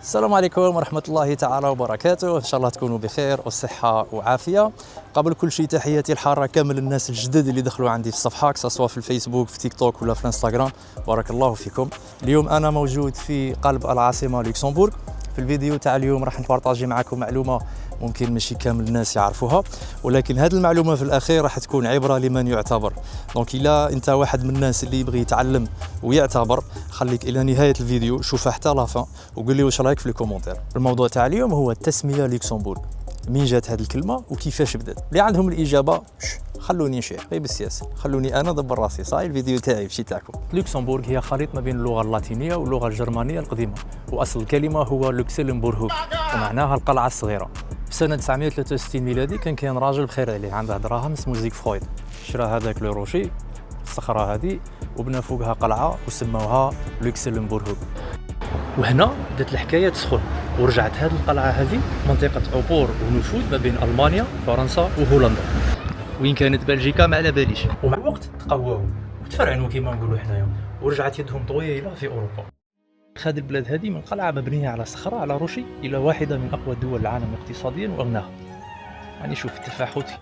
السلام عليكم ورحمة الله تعالى وبركاته، إن شاء الله تكونوا بخير وصحة وعافية. قبل كل شيء تحياتي الحارة كامل الناس الجدد اللي دخلوا عندي في الصفحة، سواء في الفيسبوك في تيك توك ولا في الانستغرام. بارك الله فيكم. اليوم أنا موجود في قلب العاصمة لوكسمبورغ. في الفيديو تاع اليوم راح نبارطاجي معكم معلومة ممكن ماشي كامل الناس يعرفوها، ولكن هذه المعلومة في الأخير راح تكون عبرة لمن يعتبر. دونك إلا أنت واحد من الناس اللي يبغي يتعلم ويعتبر، خليك إلى نهاية الفيديو، شوفها حتى لافان وقول لي واش رايك في الكومنتير. الموضوع تاع اليوم هو التسمية لوكسمبورغ. منين جات هذه الكلمة وكيفاش بدات؟ اللي عندهم الإجابة خلوني نشير غير بالسياسة، خلوني أنا دبر راسي. صاي الفيديو تاعي ماشي تاعكم. لوكسمبورغ هي خليط ما بين اللغة اللاتينية واللغة الجرمانية القديمة، وأصل الكلمة هو لوكسلمبورغ ومعناها القلعة الصغيرة. في سنة 963 ميلادي كان راجل بخير عليه عنده دراهم اسمه زيغفرويد، شرا هذاك لو روشي الصخرة هذه وبنى فوقها قلعة وسموها لوكسلمبورغ. وهنا بدات الحكاية تسخن، ورجعت هذه القلعة هذه منطقة عبور ونفوذ ما بين ألمانيا فرنسا وهولندا، وين كانت بلجيكا ما على باليش. ومع الوقت تقواو وتفرعنوا كما نقولوا حنايا، ورجعت يدهم طويلة في أوروبا. هذه البلاد هذه من قلعة مبنية على صخرة على روشي إلى واحدة من أقوى دول العالم اقتصاديا وأغناها. يعني شوف التفاحتي.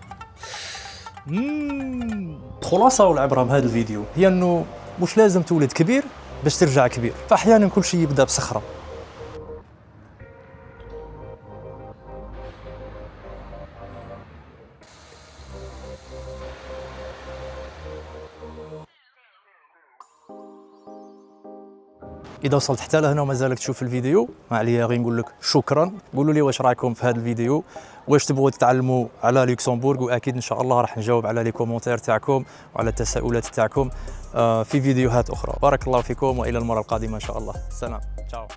الخلاصة والعبرة من هذا الفيديو هي أنه مش لازم تولد كبير باش ترجع كبير، فأحيانا كل شيء يبدأ بصخرة. إذا وصلت حتى لهنا وما زالك تشوف الفيديو، ما عليا غير نقول لك شكرا. قولوا لي واش رايكم في هذا الفيديو، واش تبغوا تتعلموا على لوكسمبورغ، واكيد ان شاء الله راح نجاوب على لي كومونتير تاعكم وعلى التساؤلات تاعكم في فيديوهات اخرى. بارك الله فيكم والى المره القادمه ان شاء الله. سلام، تشاو.